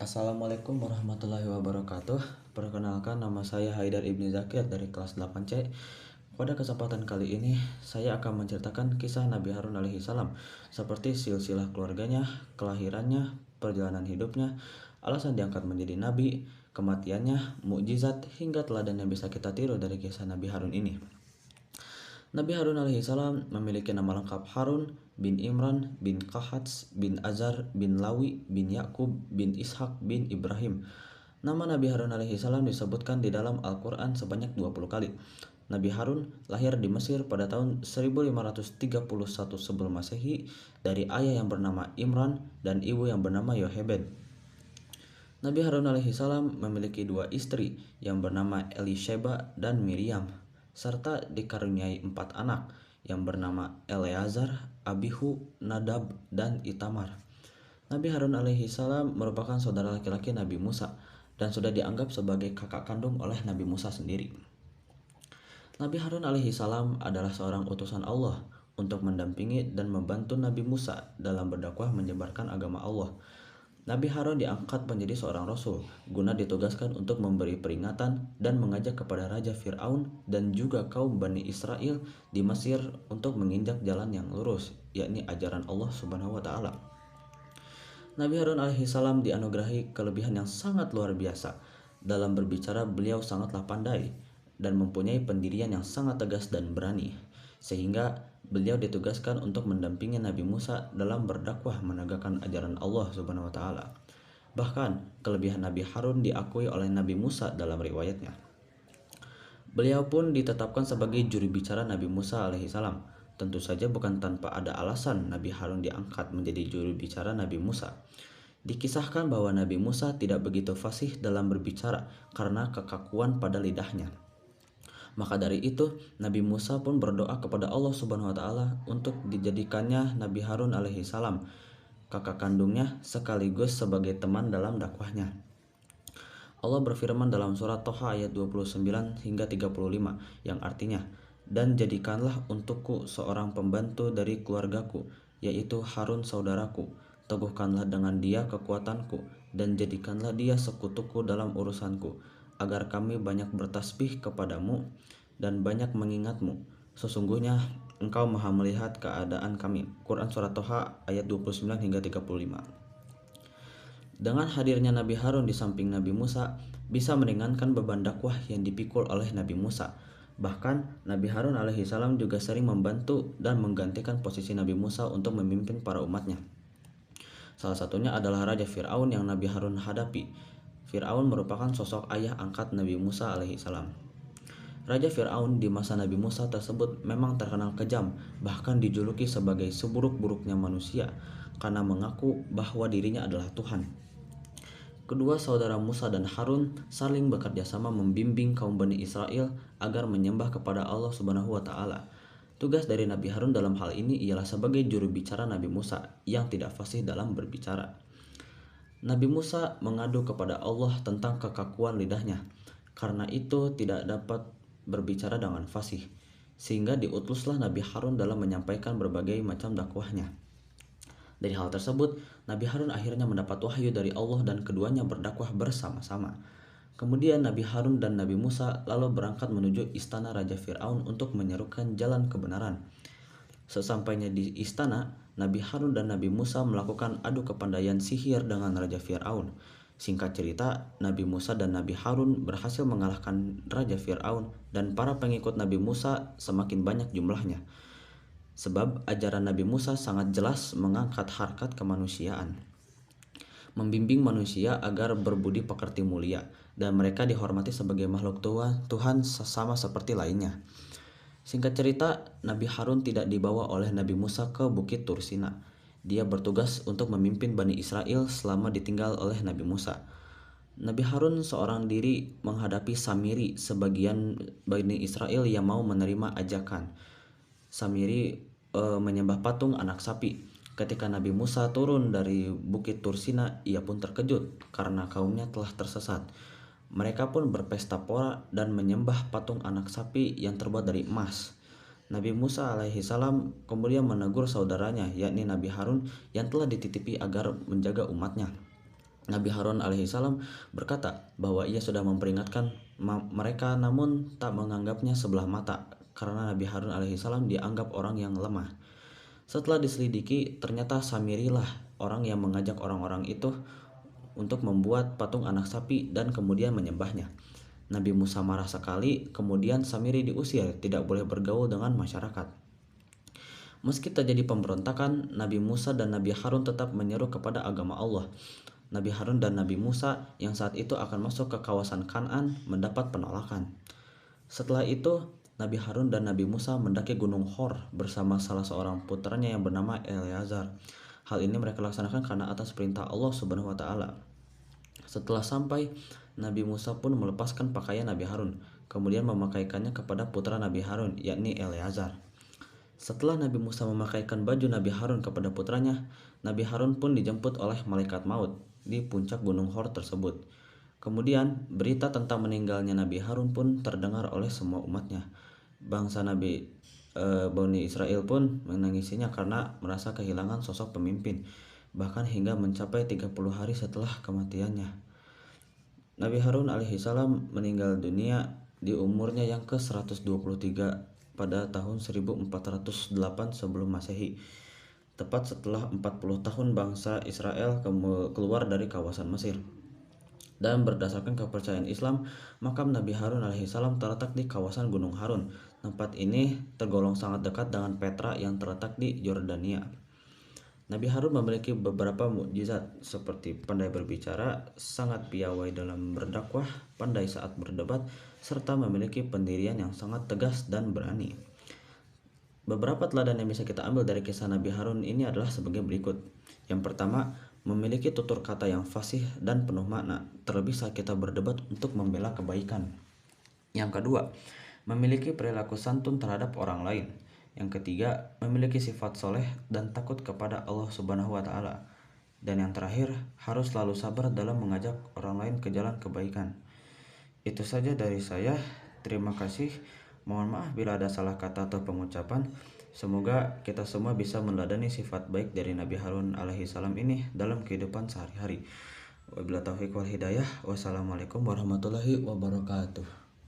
Assalamualaikum warahmatullahi wabarakatuh. Perkenalkan, nama saya Haidar Ibni Zakir dari kelas 8C. Pada kesempatan kali ini, saya akan menceritakan kisah Nabi Harun alaihi salam, seperti silsilah keluarganya, kelahirannya, perjalanan hidupnya, alasan diangkat menjadi nabi, kematiannya, mukjizat, hingga teladan yang bisa kita tiru dari kisah Nabi Harun ini. Nabi Harun alaihi salam memiliki nama lengkap Harun bin Imran bin Kahats bin Azar bin Lawi bin Yakub bin Ishak bin Ibrahim. Nama Nabi Harun alaihi salam disebutkan di dalam Al-Quran sebanyak 20 kali. Nabi Harun lahir di Mesir pada tahun 1531 sebelum Masehi dari ayah yang bernama Imran dan ibu yang bernama Yohebed. Nabi Harun alaihi salam memiliki dua istri yang bernama Elisheba dan Miriam, serta dikaruniai 4 anak yang bernama Eleazar, Abihu, Nadab, dan Itamar. Nabi Harun alaihi salam merupakan saudara laki-laki Nabi Musa dan sudah dianggap sebagai kakak kandung oleh Nabi Musa sendiri. Nabi Harun alaihi salam adalah seorang utusan Allah untuk mendampingi dan membantu Nabi Musa dalam berdakwah menyebarkan agama Allah. Nabi Harun diangkat menjadi seorang rasul guna ditugaskan untuk memberi peringatan dan mengajak kepada Raja Fir'aun dan juga kaum Bani Israel di Mesir untuk menginjak jalan yang lurus, yakni ajaran Allah Subhanahu wa taala. Nabi Harun alaihi salam dianugerahi kelebihan yang sangat luar biasa. Dalam berbicara, beliau sangatlah pandai dan mempunyai pendirian yang sangat tegas dan berani, sehingga beliau ditugaskan untuk mendampingi Nabi Musa dalam berdakwah menegakkan ajaran Allah Subhanahu wa taala. Bahkan, kelebihan Nabi Harun diakui oleh Nabi Musa dalam riwayatnya. Beliau pun ditetapkan sebagai juru bicara Nabi Musa alaihi salam. Tentu saja bukan tanpa ada alasan Nabi Harun diangkat menjadi juru bicara Nabi Musa. Dikisahkan bahwa Nabi Musa tidak begitu fasih dalam berbicara karena kekakuan pada lidahnya. Maka dari itu, Nabi Musa pun berdoa kepada Allah Subhanahu wa taala untuk dijadikannya Nabi Harun alaihi salam, kakak kandungnya sekaligus sebagai teman dalam dakwahnya. Allah berfirman dalam surat Toha ayat 29 hingga 35 yang artinya, "Dan jadikanlah untukku seorang pembantu dari keluargaku, yaitu Harun saudaraku. Teguhkanlah dengan dia kekuatanku, dan jadikanlah dia sekutuku dalam urusanku, agar kami banyak bertasbih kepadamu dan banyak mengingatmu. Sesungguhnya engkau maha melihat keadaan kami." Quran Surat Toha ayat 29 hingga 35. Dengan hadirnya Nabi Harun di samping Nabi Musa bisa meringankan beban dakwah yang dipikul oleh Nabi Musa. Bahkan Nabi Harun alaihi salam juga sering membantu dan menggantikan posisi Nabi Musa untuk memimpin para umatnya. Salah satunya adalah Raja Fir'aun yang Nabi Harun hadapi. Fir'aun merupakan sosok ayah angkat Nabi Musa alaihi salam. Raja Fir'aun di masa Nabi Musa tersebut memang terkenal kejam, bahkan dijuluki sebagai seburuk-buruknya manusia karena mengaku bahwa dirinya adalah Tuhan. Kedua saudara Musa dan Harun saling bekerja sama membimbing kaum Bani Israel agar menyembah kepada Allah Subhanahu wa taala. Tugas dari Nabi Harun dalam hal ini ialah sebagai juru bicara Nabi Musa yang tidak fasih dalam berbicara. Nabi Musa mengadu kepada Allah tentang kekakuan lidahnya. Karena itu tidak dapat berbicara dengan fasih, sehingga diutuslah Nabi Harun dalam menyampaikan berbagai macam dakwahnya. Dari hal tersebut, Nabi Harun akhirnya mendapat wahyu dari Allah dan keduanya berdakwah bersama-sama. Kemudian Nabi Harun dan Nabi Musa lalu berangkat menuju istana Raja Fir'aun untuk menyerukan jalan kebenaran. Sesampainya di istana, Nabi Harun dan Nabi Musa melakukan adu kepandaian sihir dengan Raja Fir'aun. Singkat cerita, Nabi Musa dan Nabi Harun berhasil mengalahkan Raja Fir'aun dan para pengikut Nabi Musa semakin banyak jumlahnya. Sebab ajaran Nabi Musa sangat jelas mengangkat harkat kemanusiaan, membimbing manusia agar berbudi pekerti mulia, dan mereka dihormati sebagai makhluk Tuhan sama seperti lainnya. Singkat cerita, Nabi Harun tidak dibawa oleh Nabi Musa ke Bukit Tursina. Dia bertugas untuk memimpin Bani Israel selama ditinggal oleh Nabi Musa. Nabi Harun seorang diri menghadapi Samiri, sebagian Bani Israel yang mau menerima ajakan. Samiri menyembah patung anak sapi. Ketika Nabi Musa turun dari Bukit Tursina, ia pun terkejut karena kaumnya telah tersesat. Mereka pun berpesta pora dan menyembah patung anak sapi yang terbuat dari emas. Nabi Musa alaihi salam kemudian menegur saudaranya, yakni Nabi Harun yang telah dititipi agar menjaga umatnya. Nabi Harun alaihissalam berkata bahwa ia sudah memperingatkan mereka namun tak menganggapnya sebelah mata karena Nabi Harun alaihissalam dianggap orang yang lemah. Setelah diselidiki, ternyata Samiri lah orang yang mengajak orang-orang itu untuk membuat patung anak sapi dan kemudian menyembahnya. Nabi Musa marah sekali, kemudian Samiri diusir, tidak boleh bergaul dengan masyarakat. Meski terjadi pemberontakan, Nabi Musa dan Nabi Harun tetap menyeru kepada agama Allah. Nabi Harun dan Nabi Musa yang saat itu akan masuk ke kawasan Kan'an mendapat penolakan. Setelah itu, Nabi Harun dan Nabi Musa mendaki Gunung Hor bersama salah seorang putranya yang bernama Eleazar. Hal ini mereka laksanakan karena atas perintah Allah Subhanahu wa taala. Setelah sampai, Nabi Musa pun melepaskan pakaian Nabi Harun, kemudian memakaikannya kepada putra Nabi Harun, yakni Eleazar. Setelah Nabi Musa memakaikan baju Nabi Harun kepada putranya, Nabi Harun pun dijemput oleh malaikat maut di puncak Gunung Hor tersebut. Kemudian, berita tentang meninggalnya Nabi Harun pun terdengar oleh semua umatnya. Bangsa Bani Israel pun menangisinya karena merasa kehilangan sosok pemimpin, bahkan hingga mencapai 30 hari setelah kematiannya. Nabi Harun alaihissalam meninggal dunia di umurnya yang ke-123 pada tahun 1408 sebelum Masehi, tepat setelah 40 tahun bangsa Israel keluar dari kawasan Mesir. Dan berdasarkan kepercayaan Islam, makam Nabi Harun alaihissalam terletak di kawasan Gunung Harun. Tempat ini tergolong sangat dekat dengan Petra yang terletak di Yordania. Nabi Harun memiliki beberapa mukjizat seperti pandai berbicara, sangat piawai dalam berdakwah, pandai saat berdebat, serta memiliki pendirian yang sangat tegas dan berani. Beberapa teladan yang bisa kita ambil dari kisah Nabi Harun ini adalah sebagai berikut. Yang pertama, memiliki tutur kata yang fasih dan penuh makna, terlebih saat kita berdebat untuk membela kebaikan. Yang kedua, memiliki perilaku santun terhadap orang lain. Yang ketiga, memiliki sifat soleh dan takut kepada Allah Subhanahu wa taala. Dan yang terakhir, harus selalu sabar dalam mengajak orang lain ke jalan kebaikan. Itu saja dari saya. Terima kasih. Mohon maaf bila ada salah kata atau pengucapan. Semoga kita semua bisa meneladani sifat baik dari Nabi Harun alaihissalam ini dalam kehidupan sehari-hari. Wabillahi taufiq wal hidayah. Wassalamualaikum warahmatullahi wabarakatuh.